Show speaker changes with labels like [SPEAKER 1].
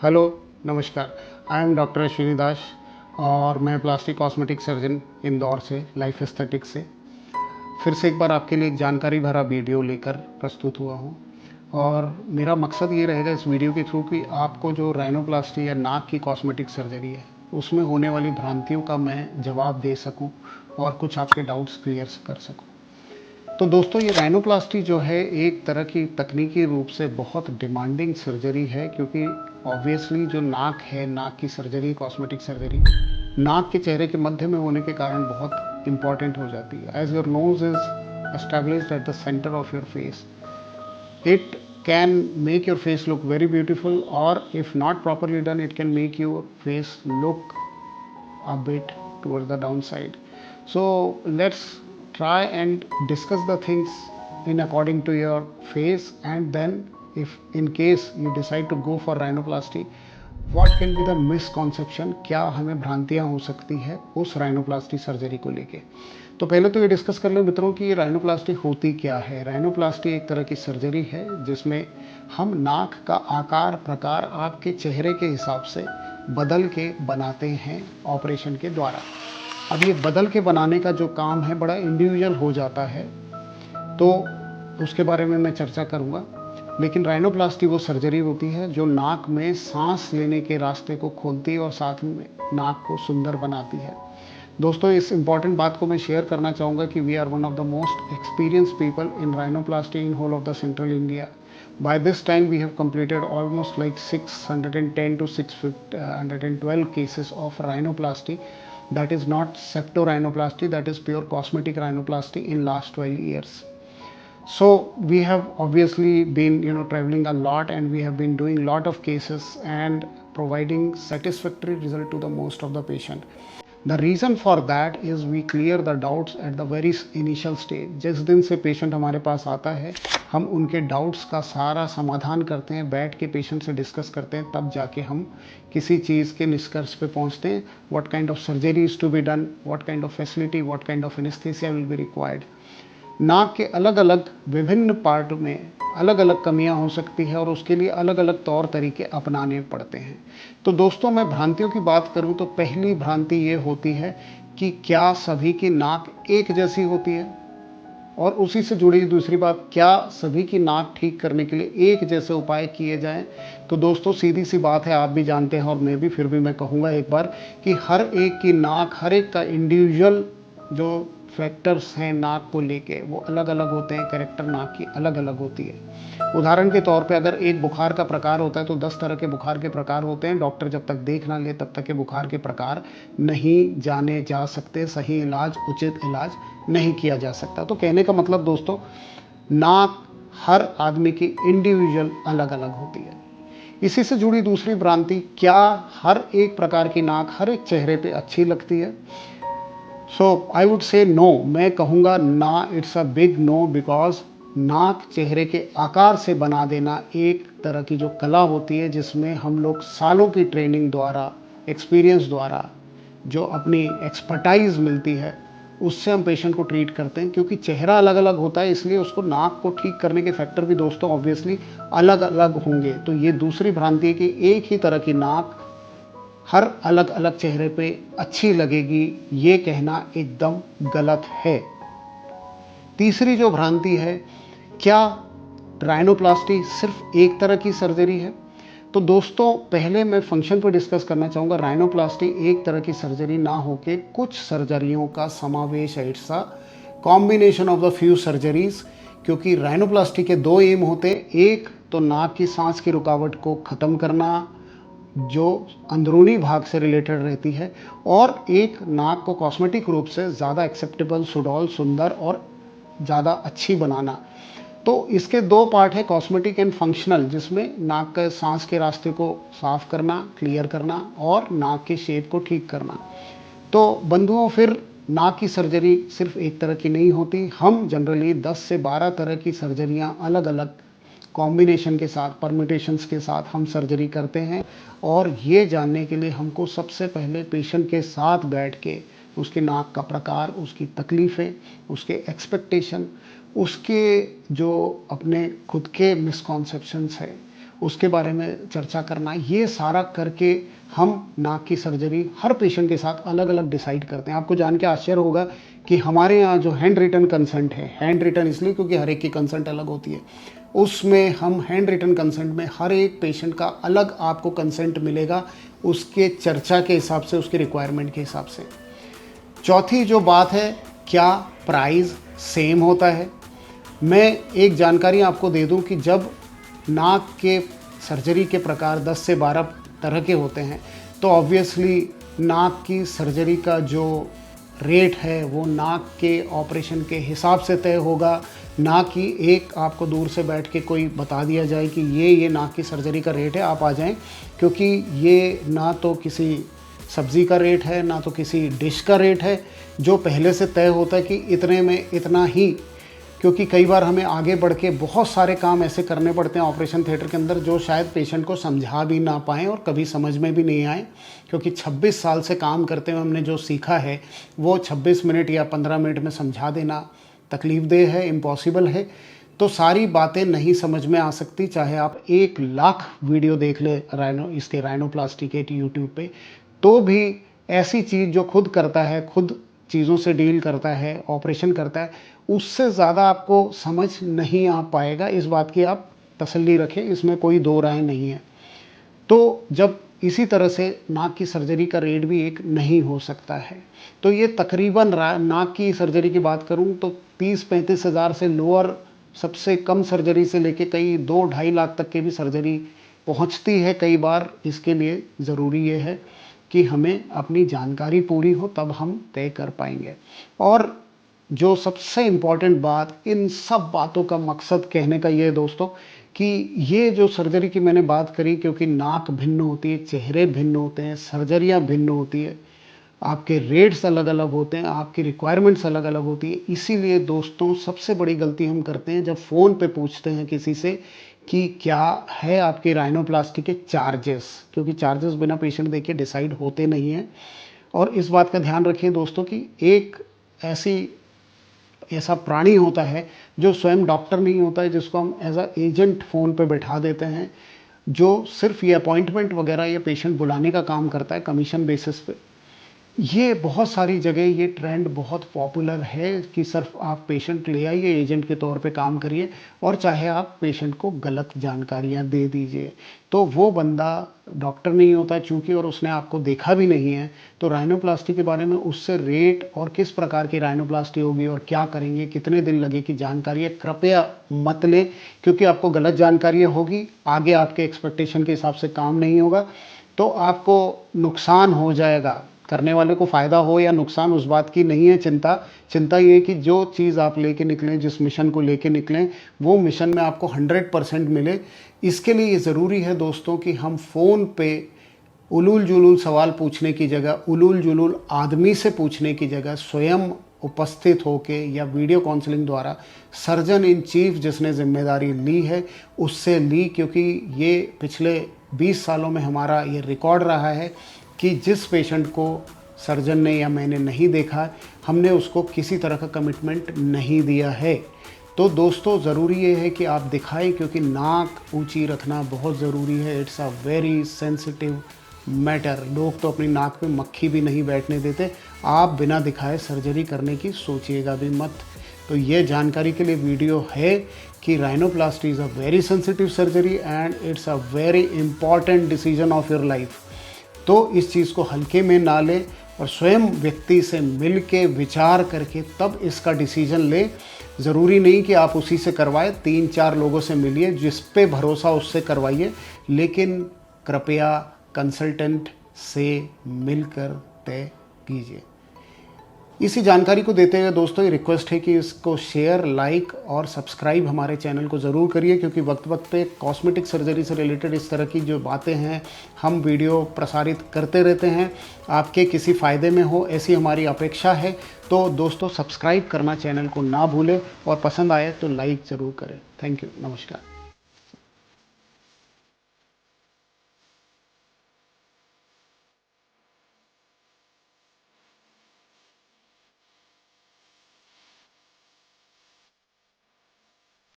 [SPEAKER 1] Hello, नमस्कार। I am doctor Ashwini दास और मैं प्लास्टिक कॉस्मेटिक सर्जन इंदौर से, लाइफ एस्थेटिक्स से फिर से एक बार आपके लिए एक जानकारी भरा वीडियो लेकर प्रस्तुत हुआ हूँ। और मेरा मकसद ये रहेगा इस वीडियो के थ्रू कि आपको जो राइनोप्लास्टी या नाक की कॉस्मेटिक सर्जरी है उसमें होने वाली भ्रांतियों का मैं जवाब दे सकूं और कुछ आपके डाउट्स क्लियर कर सकूं। तो दोस्तों, ये राइनोप्लास्टी जो है एक तरह की तकनीकी रूप से बहुत डिमांडिंग सर्जरी है, क्योंकि ऑब्वियसली जो नाक है, नाक की सर्जरी, कॉस्मेटिक सर्जरी नाक के चेहरे के मध्य में होने के कारण बहुत इंपॉर्टेंट हो जाती है। As your nose is established at the center of your face, it can make your face look very beautiful, or if not properly done, it can make your face look a bit towards the downside. So let's try and discuss the things in according to your face, and then if in case you decide to go for rhinoplasty, what can be the misconception, क्या हमें भ्रांतियां हो सकती है उस rhinoplasty surgery को लेके। तो पहले तो ये डिस्कस कर लें मित्रों कि ये राइनोप्लास्टी होती क्या है। राइनोप्लास्टी एक तरह की सर्जरी है जिसमें हम नाक का आकार प्रकार आपके चेहरे के हिसाब से बदल के बनाते हैं ऑपरेशन के द्वारा। अब ये बदल के बनाने का जो काम है बड़ा इंडिविजुअल हो जाता है, तो उसके बारे में मैं चर्चा करूँगा। लेकिन राइनोप्लास्टी वो सर्जरी होती है जो नाक में सांस लेने के रास्ते को खोलती है और साथ में नाक को सुंदर बनाती है। दोस्तों, इस इम्पॉर्टेंट बात को मैं शेयर करना चाहूँगा कि we are one of the most experience people in rhinoplasty in whole of the central India. By this time, we have completed almost like 610 to 612 cases of rhinoplasty. That is not septorhinoplasty, that is pure cosmetic rhinoplasty in last 12 years. So we have obviously been traveling a lot, and we have been doing lot of cases and providing satisfactory result to the most of the patient. The reason for that is we clear the doubts at the very initial stage. जिस दिन से patient हमारे पास आता है हम उनके doubts का सारा समाधान करते हैं, बैठ के पेशेंट से डिस्कस करते हैं, तब जाके हम किसी चीज़ के निष्कर्ष पे पहुंचते हैं। What kind of surgery is to be done, what kind of facility, what kind of anaesthesia will be required. नाक के अलग अलग विभिन्न पार्ट में अलग अलग कमियां हो सकती है और उसके लिए अलग अलग तौर तरीके अपनाने पड़ते हैं। तो दोस्तों, मैं भ्रांतियों की बात करूं तो पहली भ्रांति ये होती है कि क्या सभी की नाक एक जैसी होती है, और उसी से जुड़ी दूसरी बात, क्या सभी की नाक ठीक करने के लिए एक जैसे उपाय किए जाएं। तो दोस्तों, सीधी सी बात है, आप भी जानते हैं और मैं भी, फिर भी मैं कहूँगा एक बार कि हर एक की नाक, हर एक का इंडिविजुअल जो फैक्टर्स हैं नाक को लेके वो अलग अलग होते हैं। कैरेक्टर नाक की अलग अलग होती है। उदाहरण के तौर पे अगर एक बुखार का प्रकार होता है तो 10 तरह के बुखार के प्रकार होते हैं। डॉक्टर जब तक देख ना ले तब तक के बुखार के प्रकार नहीं जाने जा सकते, सही इलाज, उचित इलाज नहीं किया जा सकता। तो कहने का मतलब दोस्तों, नाक हर आदमी की इंडिविजुअल अलग अलग होती है। इसी से जुड़ी दूसरी भ्रांति, क्या हर एक प्रकार की नाक हर एक चेहरे पे अच्छी लगती है। सो आई वुड से नो, मैं कहूँगा ना, it's a big no, because नाक चेहरे के आकार से बना देना एक तरह की जो कला होती है जिसमें हम लोग सालों की ट्रेनिंग द्वारा, एक्सपीरियंस द्वारा जो अपनी एक्सपर्टाइज मिलती है उससे हम पेशेंट को ट्रीट करते हैं। क्योंकि चेहरा अलग अलग होता है, इसलिए उसको नाक को ठीक करने के फैक्टर भी दोस्तों ऑब्वियसली अलग अलग होंगे। तो ये दूसरी भ्रांति है कि एक ही तरह की नाक हर अलग अलग चेहरे पे अच्छी लगेगी, ये कहना एकदम गलत है। तीसरी जो भ्रांति है, क्या राइनोप्लास्टी सिर्फ एक तरह की सर्जरी है। तो दोस्तों, पहले मैं फंक्शन पर डिस्कस करना चाहूँगा। राइनोप्लास्टी एक तरह की सर्जरी ना होके कुछ सर्जरियों का समावेश है। It's a combination of the few surgeries. क्योंकि राइनोप्लास्टी के दो एम होते हैं, एक तो नाक की सांस की रुकावट को ख़त्म करना जो अंदरूनी भाग से रिलेटेड रहती है, और एक नाक को कॉस्मेटिक रूप से ज़्यादा एक्सेप्टेबल, सुडौल, सुंदर और ज़्यादा अच्छी बनाना। तो इसके दो पार्ट है, कॉस्मेटिक एंड फंक्शनल, जिसमें नाक के सांस के रास्ते को साफ करना, क्लियर करना और नाक की शेप को ठीक करना। तो बंधुओं, फिर नाक की सर्जरी सिर्फ एक तरह की नहीं होती। हम जनरली 10 से 12 तरह की सर्जरियां अलग अलग कॉम्बिनेशन के साथ, परम्यूटेशंस के साथ हम सर्जरी करते हैं। और ये जानने के लिए हमको सबसे पहले पेशेंट के साथ बैठ के उसके नाक का प्रकार, उसकी तकलीफ़ें, उसके एक्सपेक्टेशन, उसके जो अपने खुद के मिसकॉन्सेप्शंस है, उसके बारे में चर्चा करना, ये सारा करके हम नाक की सर्जरी हर पेशेंट के साथ अलग अलग डिसाइड करते हैं। आपको जान के आश्चर्य होगा कि हमारे यहाँ जो हैंड रिटन कंसेंट है, हैंड रिटन इसलिए क्योंकि हर एक की कंसेंट अलग होती है, उसमें हम हैंड रिटन कंसेंट में हर एक पेशेंट का अलग आपको कंसेंट मिलेगा, उसके चर्चा के हिसाब से, उसके रिक्वायरमेंट के हिसाब से। चौथी जो बात है, क्या प्राइस सेम होता है? मैं एक जानकारी आपको दे दूं कि जब नाक के सर्जरी के प्रकार 10 से 12 तरह के होते हैं, तो ऑब्वियसली नाक की सर्जरी का जो रेट है वो नाक के ऑपरेशन के हिसाब से तय होगा, ना कि एक आपको दूर से बैठ के कोई बता दिया जाए कि ये नाक की सर्जरी का रेट है, आप आ जाएं, क्योंकि ये ना तो किसी सब्ज़ी का रेट है, ना तो किसी डिश का रेट है जो पहले से तय होता है कि इतने में इतना ही। क्योंकि कई बार हमें आगे बढ़ के बहुत सारे काम ऐसे करने पड़ते हैं ऑपरेशन थिएटर के अंदर जो शायद पेशेंट को समझा भी ना पाएँ और कभी समझ में भी नहीं आए, क्योंकि 26 साल से काम करते हुए हमने जो सीखा है वो 26 मिनट या 15 मिनट में समझा देना तकलीफ़देह है, इम्पॉसिबल है। तो सारी बातें नहीं समझ में आ सकती, चाहे आप 1 लाख वीडियो देख ले इसके राइनोप्लास्टी के यूट्यूब पे, तो भी ऐसी चीज़ जो खुद करता है, खुद चीज़ों से डील करता है, ऑपरेशन करता है, उससे ज़्यादा आपको समझ नहीं आ पाएगा। इस बात की आप तसल्ली रखें, इसमें कोई दो राय नहीं है। तो जब इसी तरह से नाक की सर्जरी का रेट भी एक नहीं हो सकता है, तो ये तकरीबन नाक की सर्जरी की बात करूं तो 30-35 हज़ार से लोअर, सबसे कम सर्जरी से लेके कई 2-2.5 लाख तक के भी सर्जरी पहुंचती है कई बार। इसके लिए ज़रूरी ये है कि हमें अपनी जानकारी पूरी हो, तब हम तय कर पाएंगे। और जो सबसे इम्पॉर्टेंट बात, इन सब बातों का मकसद कहने का ये है दोस्तों कि ये जो सर्जरी की मैंने बात करी, क्योंकि नाक भिन्न होती है, चेहरे भिन्न होते हैं, सर्जरियाँ भिन्न होती है, आपके रेट्स अलग अलग होते हैं, आपकी रिक्वायरमेंट्स अलग अलग होती है। इसीलिए दोस्तों सबसे बड़ी गलती हम करते हैं जब फ़ोन पे पूछते हैं किसी से कि क्या है आपके राइनोप्लास्टी के चार्जेस, क्योंकि चार्जेस बिना पेशेंट देखे डिसाइड होते नहीं हैं। और इस बात का ध्यान रखें दोस्तों कि एक ऐसा प्राणी होता है जो स्वयं डॉक्टर नहीं होता है, जिसको हम एज अ एजेंट फ़ोन पे बैठा देते हैं, जो सिर्फ ये अपॉइंटमेंट वगैरह या पेशेंट बुलाने का काम करता है कमीशन बेसिस पे। ये बहुत सारी जगह ये ट्रेंड बहुत पॉपुलर है कि सिर्फ आप पेशेंट ले आइए, एजेंट के तौर पे काम करिए, और चाहे आप पेशेंट को गलत जानकारियां दे दीजिए। तो वो बंदा डॉक्टर नहीं होता चूँकि, और उसने आपको देखा भी नहीं है, तो राइनोप्लास्टी के बारे में उससे रेट और किस प्रकार की राइनोप्लास्टी होगी और क्या करेंगे, कितने दिन लगे की जानकारी कृपया मत लें, क्योंकि आपको गलत जानकारी होगी, आगे आपके एक्सपेक्टेशन के हिसाब से काम नहीं होगा, तो आपको नुकसान हो जाएगा। करने वाले को फ़ायदा हो या नुकसान उस बात की नहीं है चिंता ये है कि जो चीज़ आप लेके निकलें, जिस मिशन को लेके निकलें, वो मिशन में आपको 100% मिले। इसके लिए ये ज़रूरी है दोस्तों कि हम फ़ोन पे उलूल जुलूल सवाल पूछने की जगह, उलूल जुलूल आदमी से पूछने की जगह स्वयं उपस्थित होके या वीडियो काउंसलिंग द्वारा सर्जन इन चीफ जिसने जिम्मेदारी ली है उससे ली, क्योंकि ये पिछले 20 सालों में हमारा ये रिकॉर्ड रहा है कि जिस पेशेंट को सर्जन ने या मैंने नहीं देखा, हमने उसको किसी तरह का कमिटमेंट नहीं दिया है। तो दोस्तों ज़रूरी ये है कि आप दिखाएं, क्योंकि नाक ऊंची रखना बहुत ज़रूरी है। It's a very sensitive matter. लोग तो अपनी नाक पे मक्खी भी नहीं बैठने देते, आप बिना दिखाए सर्जरी करने की सोचिएगा भी मत। तो ये जानकारी के लिए वीडियो है कि rhinoplasty is a very sensitive surgery and it's a very important decision of your life. तो इस चीज़ को हल्के में ना लें और स्वयं व्यक्ति से मिल के विचार करके तब इसका डिसीजन ले। ज़रूरी नहीं कि आप उसी से करवाएं, 3-4 लोगों से मिलिए, जिस पे भरोसा उससे करवाइए, लेकिन कृपया कंसल्टेंट से मिलकर तय कीजिए। इसी जानकारी को देते हुए दोस्तों ये रिक्वेस्ट है कि इसको शेयर, लाइक और सब्सक्राइब हमारे चैनल को ज़रूर करिए, क्योंकि वक्त वक्त पे कॉस्मेटिक सर्जरी से रिलेटेड इस तरह की जो बातें हैं हम वीडियो प्रसारित करते रहते हैं। आपके किसी फ़ायदे में हो ऐसी हमारी अपेक्षा है। तो दोस्तों सब्सक्राइब करना चैनल को ना भूलें और पसंद आए तो लाइक ज़रूर करें। थैंक यू, नमस्कार।